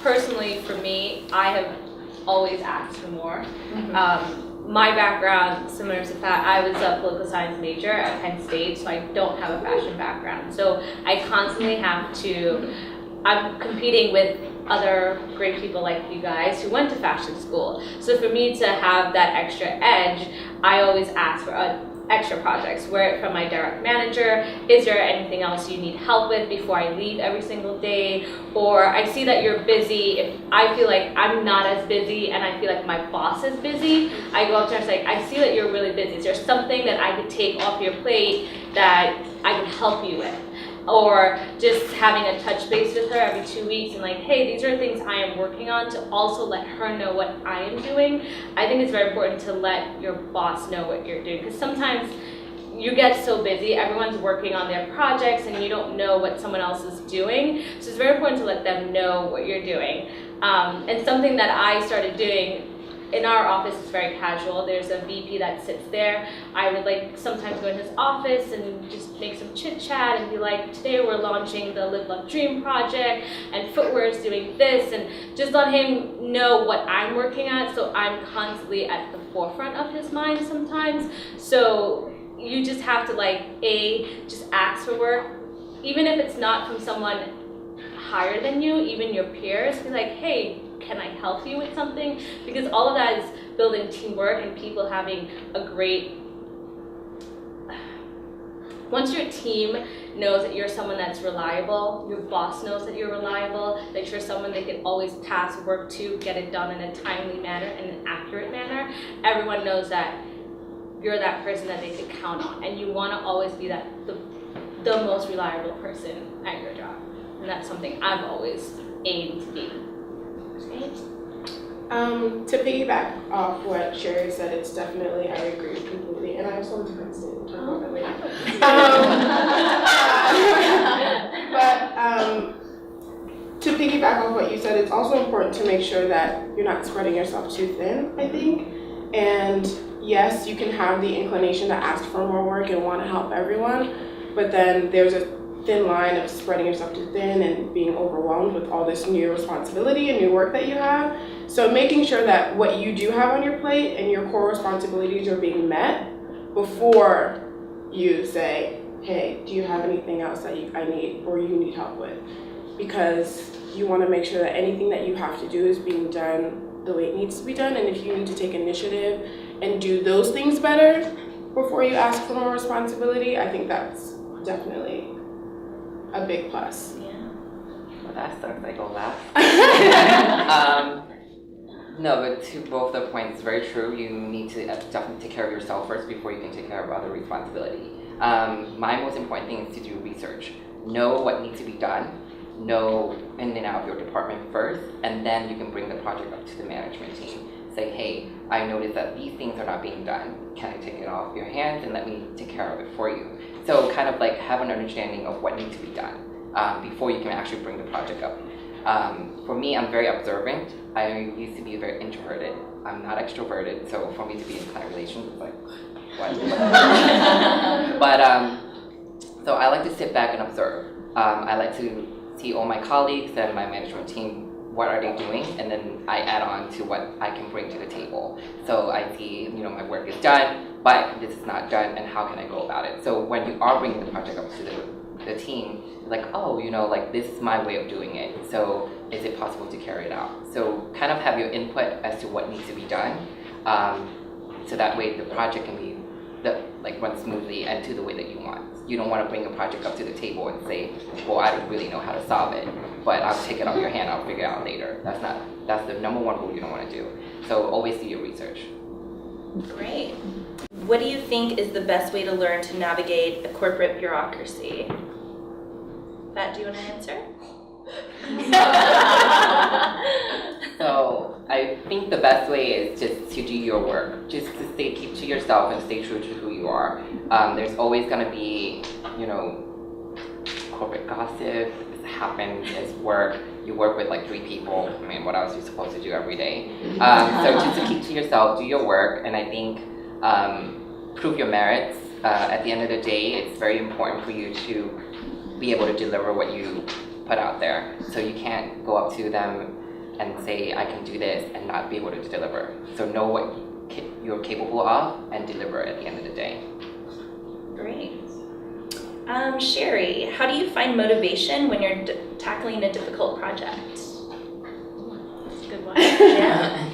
personally, for me, I have always asked for more. My background, similar to that, I was a political science major at Penn State, so I don't have a fashion background. So I constantly have to, I'm competing with other great people like you guys who went to fashion school. So for me to have that extra edge, I always ask for extra projects, where from my direct manager, is there anything else you need help with before I leave every single day? Or I see that you're busy. If I feel like I'm not as busy and I feel like my boss is busy, I go up to her and say, I see that you're really busy. Is there something that I could take off your plate that I can help you with? Or just having a touch base with her every 2 weeks and like, hey, these are things I am working on, to also let her know what I am doing. I think it's very important to let your boss know what you're doing, because sometimes you get so busy, everyone's working on their projects and you don't know what someone else is doing. So it's very important to let them know what you're doing. And something that I started doing in our office is very casual. There's a VP that sits there. I would like sometimes go in his office and just make some chit chat and be like, today we're launching the Live Love Dream project and footwear is doing this, and just let him know what I'm working at, so I'm constantly at the forefront of his mind sometimes. So you just have to like, just ask for work, even if it's not from someone higher than you, even your peers. Be like, hey, can I help you with something? Because all of that is building teamwork and people having a great, once your team knows that you're someone that's reliable, your boss knows that you're reliable, that you're someone they can always task work to, get it done in a timely manner and an accurate manner, everyone knows that you're that person that they can count on, and you want to always be that the most reliable person at your job. And that's something I've always aimed to be. To piggyback off what Sherry said, it's definitely, I agree completely, and I also went to Penn State, we'll talk about that later. But to piggyback off what you said, it's also important to make sure that you're not spreading yourself too thin, I think. And yes, you can have the inclination to ask for more work and want to help everyone, but then there's a thin line of spreading yourself too thin and being overwhelmed with all this new responsibility and new work that you have. So making sure that what you do have on your plate and your core responsibilities are being met before you say, hey, do you have anything else that I need or you need help with? Because you want to make sure that anything that you have to do is being done the way it needs to be done. And if you need to take initiative and do those things better before you ask for more responsibility, I think that's definitely a big plus. Yeah. Well, that sucks. I go last. No, but to both the points, very true. You need to definitely take care of yourself first before you can take care of other responsibility. My most important thing is to do research. Know what needs to be done. Know in and out of your department first, and then you can bring the project up to the management team. Say, hey, I noticed that these things are not being done. Can I take it off your hands and let me take care of it for you? So kind of like have an understanding of what needs to be done before you can actually bring the project up. For me, I'm very observant. I used to be very introverted. I'm not extroverted, so for me to be in client relations, it's like, what? But, so I like to sit back and observe. I like to see all my colleagues and my management team, what are they doing, and then I add on to what I can bring to the table. So I see, my work is done, but this is not done, and how can I go about it? So when you are bringing the project up to the team, like, oh, like this is my way of doing it. So is it possible to carry it out? So kind of have your input as to what needs to be done, so that way the project can be run smoothly and to the way that you want. You don't want to bring a project up to the table and say, well, I don't really know how to solve it, but I'll take it off your hand, I'll figure it out later. That's the number one rule you don't want to do. So always do your research. Great. What do you think is the best way to learn to navigate the corporate bureaucracy? Pat, do you want to answer? So I think the best way is just to do your work. Just to keep to yourself and stay true to who you are. There's always going to be, corporate gossip. This happens. It's work. You work with like 3 people. I mean, what else are you supposed to do every day? So just to keep to yourself, do your work, and I think prove your merits. At the end of the day, it's very important for you to be able to deliver what you put out there. So you can't go up to them and say I can do this and not be able to deliver. So know what you're capable of and deliver at the end of the day. Great. Sherry, how do you find motivation when you're tackling a difficult project? That's a good one. Yeah.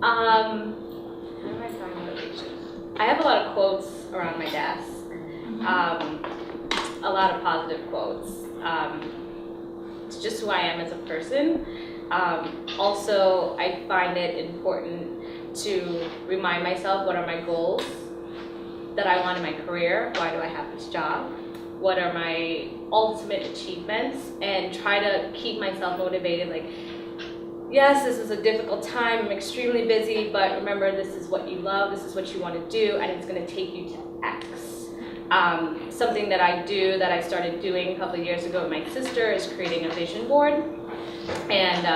How do I find motivation? I have a lot of quotes around my desk. A lot of positive quotes. It's just who I am as a person. Also, I find it important to remind myself what are my goals that I want in my career. Why do I have this job? What are my ultimate achievements? And try to keep myself motivated. Like, yes, this is a difficult time. I'm extremely busy, but remember, this is what you love. This is what you want to do, and it's going to take you to X. Something that I do that I started doing a couple of years ago with my sister is creating a vision board. And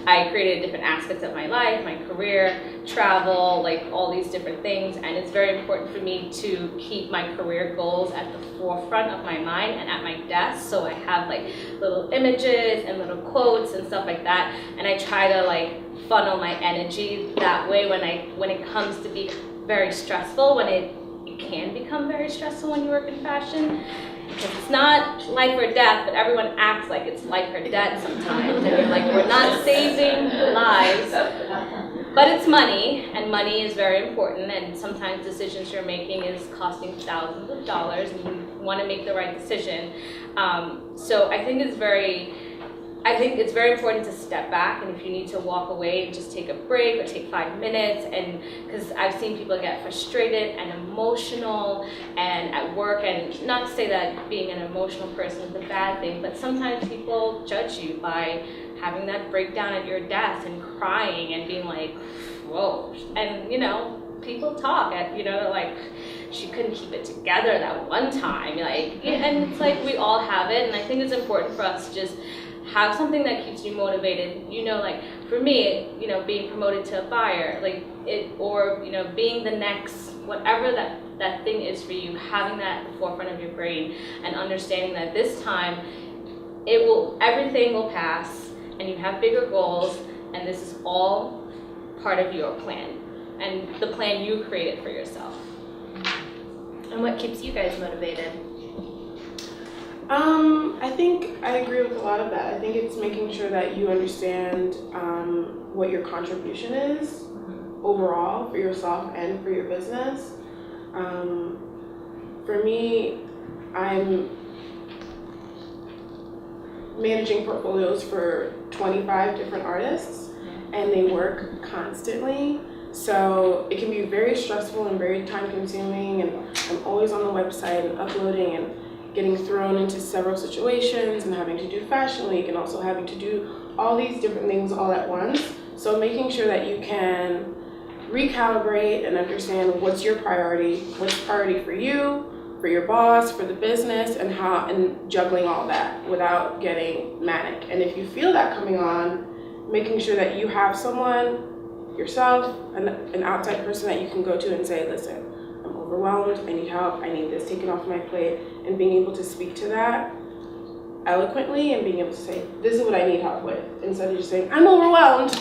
I created different aspects of my life, my career, travel, like all these different things. And it's very important for me to keep my career goals at the forefront of my mind and at my desk. So I have like little images and little quotes and stuff like that. And I try to like funnel my energy that way when it comes to be very stressful, when it can become very stressful when you work in fashion. It's not life or death, but everyone acts like it's life or death sometimes. And you're like, we're not saving lives, but it's money, and money is very important. And sometimes decisions you're making is costing thousands of dollars, and you want to make the right decision. So I think it's very important to step back, and if you need to walk away and just take a break or take 5 minutes, and because I've seen people get frustrated and emotional and at work, and not to say that being an emotional person is a bad thing, but sometimes people judge you by having that breakdown at your desk and crying and being like, whoa, and you know, people talk at, you know, they're like, she couldn't keep it together that one time, like, and it's like we all have it, and I think it's important for us to just have something that keeps you motivated. You know, like for me, you know, being promoted to a buyer, like it, or you know, being the next whatever that thing is for you, having that at the forefront of your brain and understanding that this time everything will pass, and you have bigger goals, and this is all part of your plan and the plan you created for yourself. And what keeps you guys motivated? I think I agree with a lot of that. I think it's making sure that you understand what your contribution is overall for yourself and for your business. For me, I'm managing portfolios for 25 different artists, and they work constantly. So it can be very stressful and very time consuming, and I'm always on the website and uploading and getting thrown into several situations and having to do Fashion Week and also having to do all these different things all at once. So making sure that you can recalibrate and understand what's your priority, what's priority for you, for your boss, for the business, and juggling all that without getting manic. And if you feel that coming on, making sure that you have someone, yourself, an outside person that you can go to and say, listen, I'm overwhelmed, I need help, I need this taken off my plate, and being able to speak to that eloquently and being able to say, this is what I need help with, instead of just saying, I'm overwhelmed.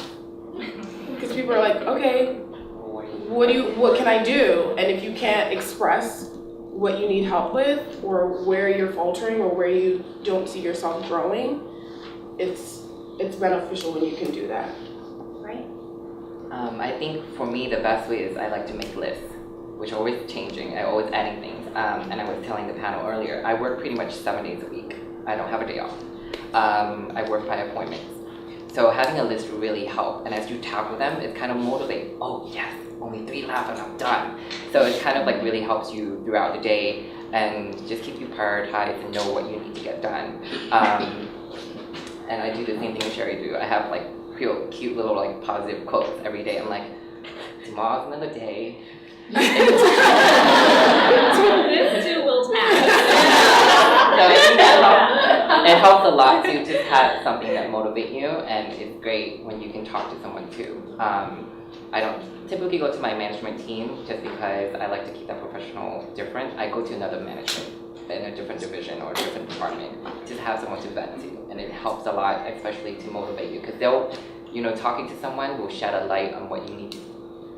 Because people are like, okay, what can I do? And if you can't express what you need help with, or where you're faltering, or where you don't see yourself growing, it's beneficial when you can do that. Right. I think for me the best way is I like to make lists, which are always changing, I'm always adding things. And I was telling the panel earlier, I work pretty much 7 days a week. I don't have a day off. I work by appointments. So having a list really helps, and as you tackle them, it kind of motivates, oh yes, only 3 left and I'm done. So it kind of like really helps you throughout the day and just keep you prioritized and know what you need to get done. And I do the same thing Sherry do. I have like real cute little like positive quotes every day. I'm like, tomorrow's another day. This too will pass. So I think that it helps a lot to just have something that motivates you, and it's great when you can talk to someone too. I don't typically go to my management team just because I like to keep that professional different. I go to another management in a different division or a different department, just have someone to vent to, and it helps a lot, especially to motivate you, because talking to someone will shed a light on what you need to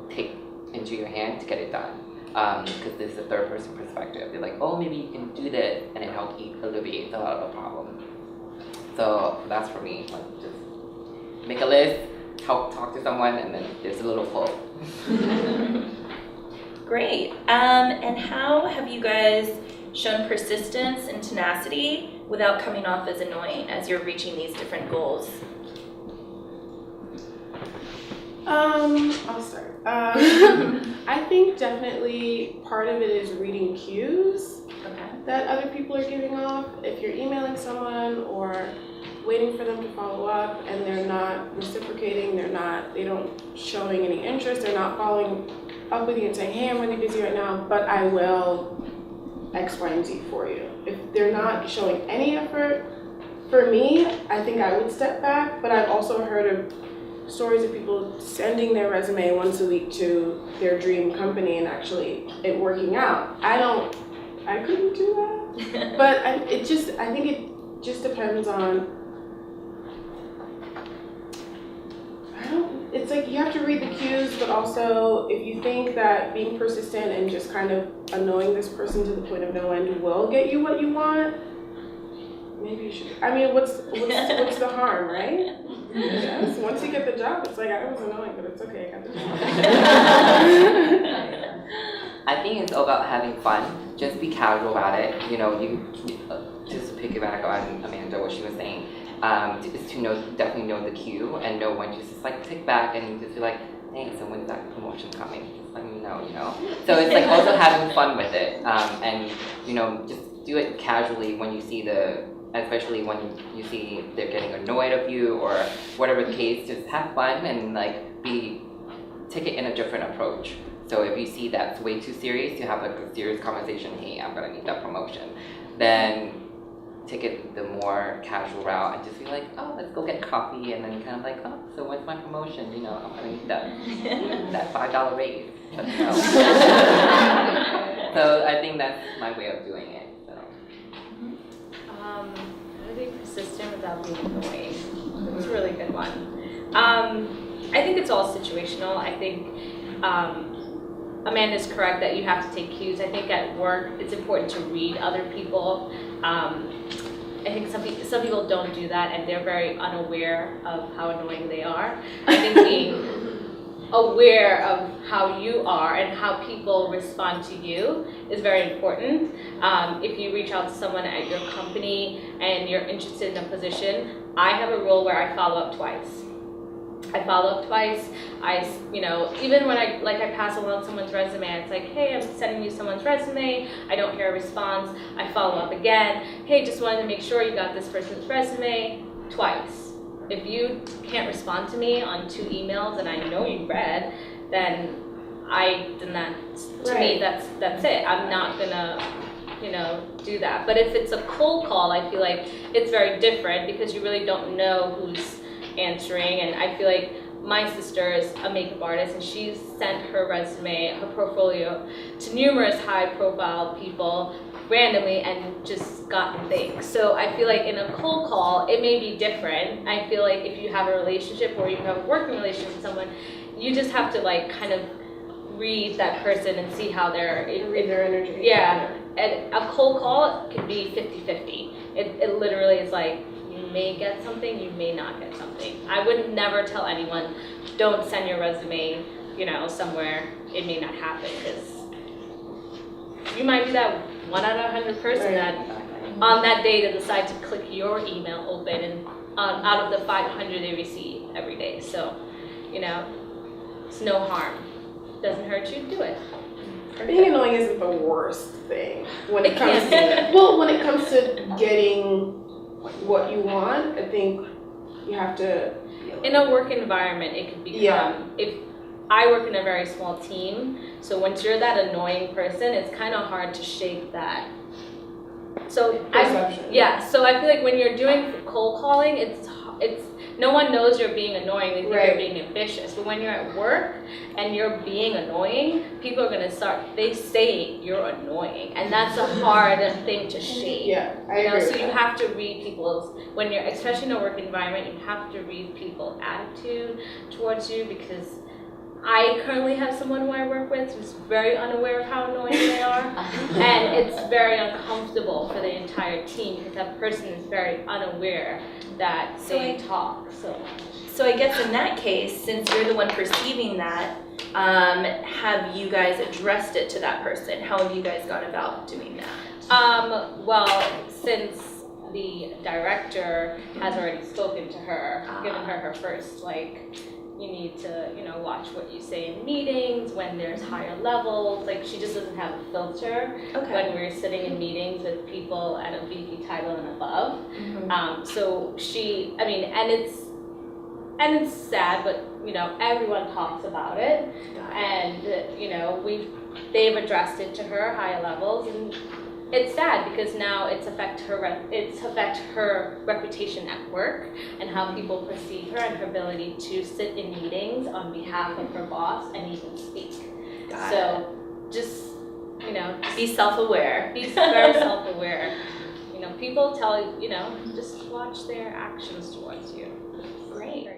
take into your hand to get it done. Because this is a third person perspective. They're like, oh, maybe you can do this, and it helps alleviate a lot of the problem. So that's for me. Like, just make a list, talk to someone, and then there's a little pull. Great. And how have you guys shown persistence and tenacity without coming off as annoying as you're reaching these different goals? I'll start. I think definitely part of it is reading cues that other people are giving off. If you're emailing someone or waiting for them to follow up and they're not reciprocating, they don't showing any interest, they're not following up with you and saying, hey, I'm really busy right now, but I will X, Y, and Z for you. If they're not showing any effort, for me, I think I would step back, but I've also heard of stories of people sending their resume once a week to their dream company and actually it working out. I couldn't do that. But I think it just depends on, it's like you have to read the cues, but also if you think that being persistent and just kind of annoying this person to the point of no end will get you what you want, maybe you should. I mean, what's the harm, right? Yes. Once you get the job, it's like, I was annoying, but it's okay, I got the job. I think it's all about having fun. Just be casual about it. You just to piggyback on Amanda, what she was saying, is to definitely know the cue and know when to just like take back and just be like, hey, so when's that promotion coming? Just let me know, So it's like also having fun with it, and just do it casually when you see especially when you see they're getting annoyed of you or whatever the case, just have fun and like take it in a different approach. So if you see that's way too serious, you have like a serious conversation, hey, I'm gonna need that promotion. Then take it the more casual route and just be like, oh, let's go get coffee, and then kind of like, oh, so when's my promotion? I'm gonna need that $5 raise. So I think that's my way of doing it. How to be persistent without being annoying? It's a really good one. I think it's all situational. I think Amanda's correct that you have to take cues. I think at work it's important to read other people. I think some people don't do that and they're very unaware of how annoying they are. I think being aware of how you are and how people respond to you is very important. If you reach out to someone at your company and you're interested in a position, I have a rule where I follow up twice. Even when I pass along someone's resume, it's like, hey, I'm sending you someone's resume, I don't hear a response, I follow up again, hey, just wanted to make sure you got this person's resume, twice. If you can't respond to me on 2 emails and I know you read, then to me that's it. I'm not gonna do that. But if it's a cold call, I feel like it's very different because you really don't know who's answering. And I feel like my sister is a makeup artist and she's sent her resume, her portfolio to numerous high profile people randomly and just gotten things. So I feel like in a cold call, it may be different. I feel like if you have a relationship or you have a working relationship with someone, you just have to like kind of read that person and see how read their energy. Yeah, and a cold call could be 50-50. It literally is like, you may get something, you may not get something. I would never tell anyone, don't send your resume, somewhere it may not happen, because you might be that 1 out of 100 person that on that day they decide to click your email open and out of the 500 they receive every day. So, it's no harm. Doesn't hurt you, do it. Being annoying isn't the worst thing when it comes to getting what you want. I think you have to. In a work environment, it could become if I work in a very small team, so once you're that annoying person, it's kind of hard to shake that. So perception. So I feel like when you're doing cold calling, it's no one knows you're being annoying, they think Right. you're being ambitious. But when you're at work and you're being annoying, people are gonna they say you're annoying, and that's a hard thing to shake. Yeah, I You know, agree so with you that. have to read people's, when you're, especially in a work environment, you have to read people's attitude towards you, because I currently have someone who I work with who's very unaware of how annoying they are, and it's very uncomfortable for the entire team because that person is very unaware that they talk so much. So I guess in that case, since you're the one perceiving that, have you guys addressed it to that person? How have you guys gone about doing that? Well, since the director has already spoken to her, given her her first, like, you need to, you know, watch what you say in meetings when there's higher levels. Like, she just doesn't have a filter when we're sitting in meetings with people at a VP title and above. So she, I mean, and it's sad, but you know, everyone talks about it, and you know, they've addressed it to her higher levels, and it's sad because now it's affect her reputation at work and how people perceive her and her ability to sit in meetings on behalf of her boss and even speak. So just, you know, Be self-aware. be very self-aware. You know, people tell you, you know, just watch their actions towards you. Great.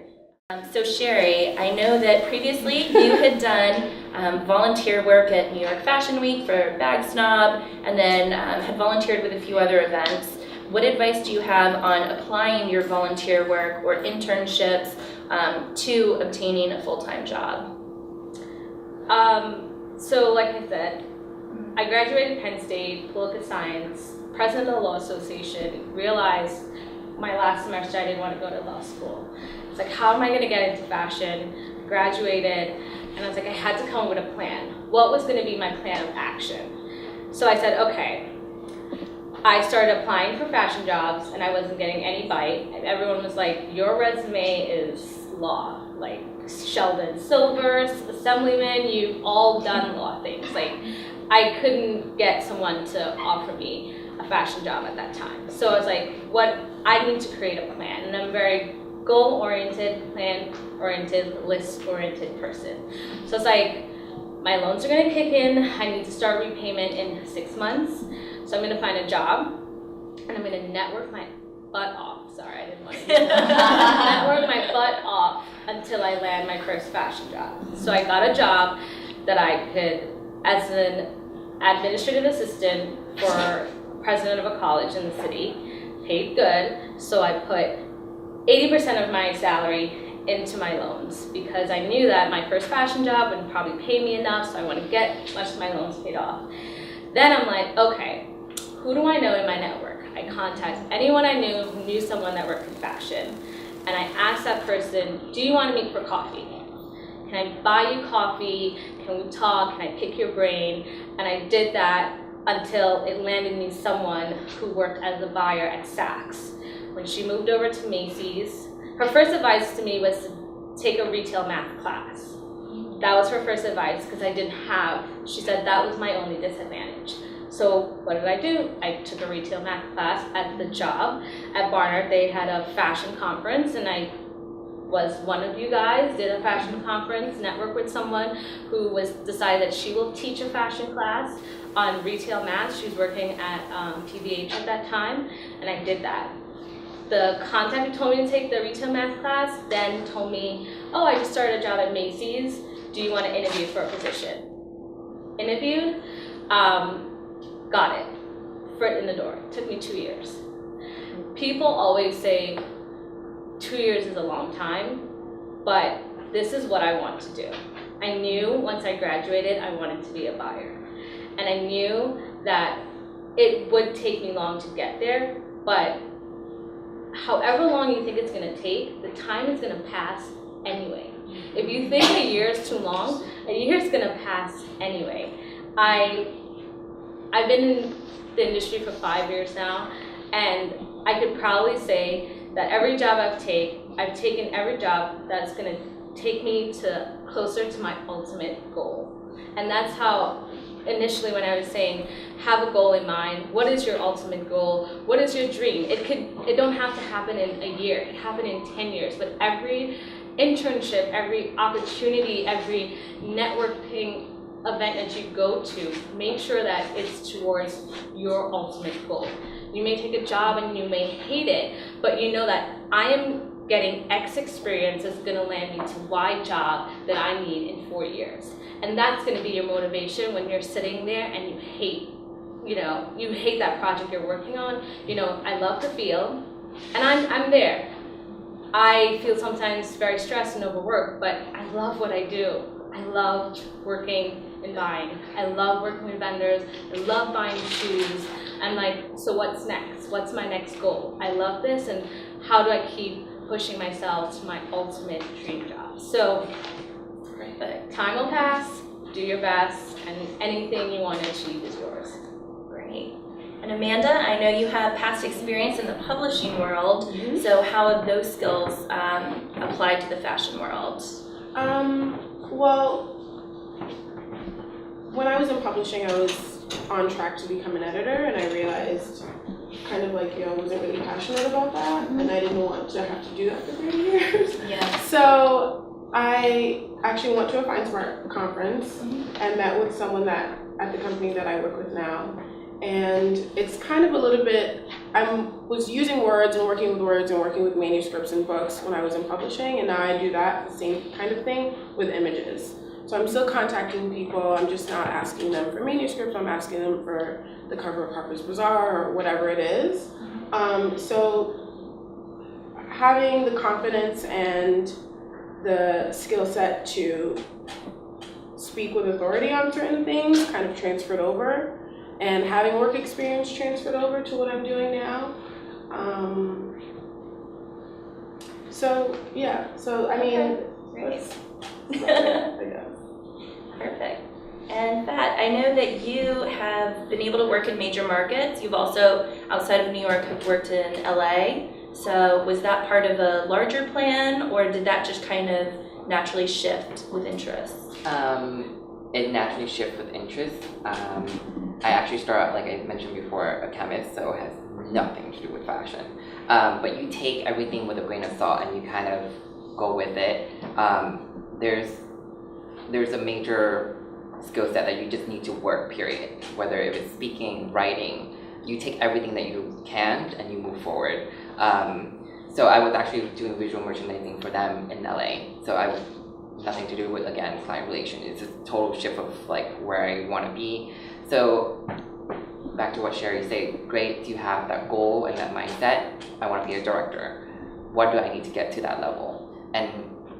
So Sherry, I know that previously you had done volunteer work at New York Fashion Week for Bag Snob, and then had volunteered with a few other events. What advice do you have on applying your volunteer work or internships to obtaining a full-time job? So like I said, I graduated Penn State, political science, president of the Law Association, realized my last semester I didn't want to go to law school. It's like, how am I going to get into fashion? Graduated, and I was like, I had to come up with a plan. What was going to be my plan of action? So I said, okay. I started applying for fashion jobs, and I wasn't getting any bite. And everyone was like, your resume is law. Like, Sheldon Silver, Assemblyman, you've all done law things. Like, I couldn't get someone to offer me a fashion job at that time. So I was like, I need to create a plan, and I'm very goal-oriented, plan-oriented, list-oriented person. So it's like, my loans are gonna kick in, I need to start repayment in 6 months, so I'm gonna find a job, and I'm gonna network my butt off. Sorry, I didn't want to do that. Network my butt off until I land my first fashion job. So I got a job that I could, as an administrative assistant for president of a college in the city, paid good, so I put 80% of my salary into my loans because I knew that my first fashion job wouldn't probably pay me enough, so I want to get much of my loans paid off. Then I'm like, okay, who do I know in my network? I contact anyone I knew who knew someone that worked in fashion, and I asked that person, do you want to meet for coffee? Can I buy you coffee? Can we talk? Can I pick your brain? And I did that until it landed me someone who worked as a buyer at Saks. When she moved over to Macy's, her first advice to me was to take a retail math class. That was her first advice because I didn't have, she said that was my only disadvantage. So what did I do? I took a retail math class at the job at Barnard. They had a fashion conference, and I was one of you guys, did a fashion conference, networked with someone who decided that she will teach a fashion class on retail math. She was working at PVH at that time, and I did that. The contact who told me to take the retail math class then told me, oh, I just started a job at Macy's. Do you want to interview for a position? Interviewed, got it, foot in the door. It took me 2 years. People always say 2 years is a long time, but this is what I want to do. I knew once I graduated I wanted to be a buyer. And I knew that it would take me long to get there, but however long you think it's going to take, the time is going to pass anyway. If you think a year is too long, a year is going to pass anyway. I've been in the industry for 5 years now, and I could probably say that every job I've taken every job that's going to take me closer to my ultimate goal. And that's how initially when I was saying, have a goal in mind. What is your ultimate goal? What is your dream? It don't have to happen in a year. It can happen in 10 years. But every internship, every opportunity, every networking event that you go to, make sure that it's towards your ultimate goal. You may take a job and you may hate it, but you know that I am getting X experience is going to land me to Y job that I need in 4 years. And that's going to be your motivation when you're sitting there and you hate, you hate that project you're working on. I love the field, and I'm there. I feel sometimes very stressed and overworked, but I love what I do. I love working in buying. I love working with vendors. I love buying shoes. I'm like, so what's next? What's my next goal? I love this, and how do I keep pushing myself to my ultimate dream job? So, Perfect. time will pass, do your best, and anything you want to achieve is yours. Great. And Amanda, I know you have past experience in the publishing world, so how have those skills applied to the fashion world? Well, when I was in publishing, I was on track to become an editor, and I realized kind of like, I wasn't really passionate about that, and I didn't want to have to do that for 3 years. Yeah. So I actually went to a Fine Smart conference and met with someone at the company that I work with now. And it's kind of a little bit, I was using words and working with words and working with manuscripts and books when I was in publishing, and now I do that, the same kind of thing, with images. So I'm still contacting people, I'm just not asking them for manuscripts, I'm asking them for the cover of Harper's Bazaar or whatever it is. So having the confidence and the skill set to speak with authority on certain things kind of transferred over, and having work experience transferred over to what I'm doing now. So I mean, Great. I guess. Perfect. And Fat, I know that you have been able to work in major markets. You've also, outside of New York, have worked in LA. So was that part of a larger plan, or did that just kind of naturally shift with interests? It naturally shifts with interest. I actually started, like I mentioned before, a chemist, so it has nothing to do with fashion. But you take everything with a grain of salt and you kind of go with it. There's a major skill set that you just need to work, period. Whether it is speaking, writing, you take everything that you can and you move forward. So I was actually doing visual merchandising for them in LA. So I was nothing to do with, again, client relations. It's a total shift of like where I want to be. So back to what Sherry said, great, you have that goal and that mindset. I want to be a director. What do I need to get to that level? And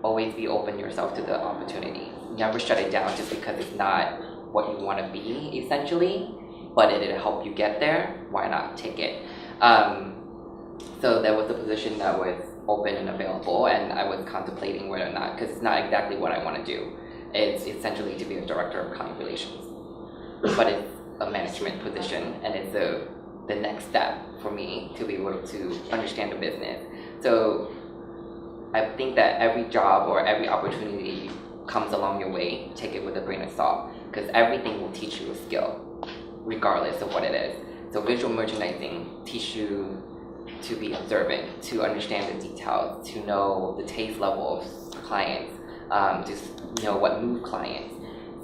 always be open yourself to the opportunity. Never shut it down just because it's not what you want to be, essentially, but it'll help you get there. Why not take it? So there was a position that was open and available, and I was contemplating whether or not, because it's not exactly what I want to do. It's essentially to be a director of client relations, but it's a management position, and it's the next step for me to be able to understand the business. So I think that every job or every opportunity comes along your way, take it with a grain of salt, because everything will teach you a skill, regardless of what it is. So visual merchandising teach you to be observant, to understand the details, to know the taste level of clients, to know what move clients.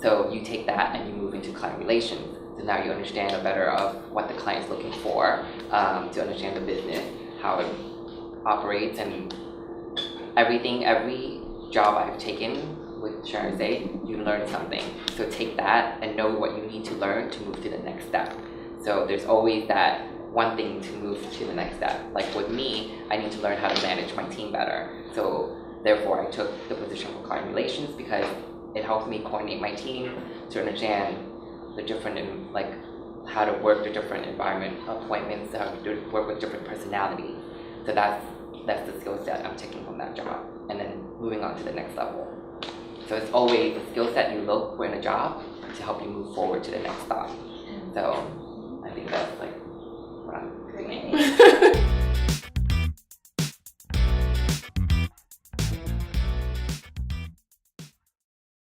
So you take that and you move into client relations. So now you understand a better of what the client's looking for, to understand the business, how it operates, and everything, every job I've taken with Sharazade, you learn something. So take that and know what you need to learn to move to the next step. So there's always that one thing to move to the next step. Like with me, I need to learn how to manage my team better. So therefore I took the position for client relations because it helps me coordinate my team to understand the different, like how to work the different environment appointments, how to work with different personalities. So that's the skill set I'm taking from that job, and then moving on to the next level. So it's always the skill set you look for in a job to help you move forward to the next stop. So I think that's like what I'm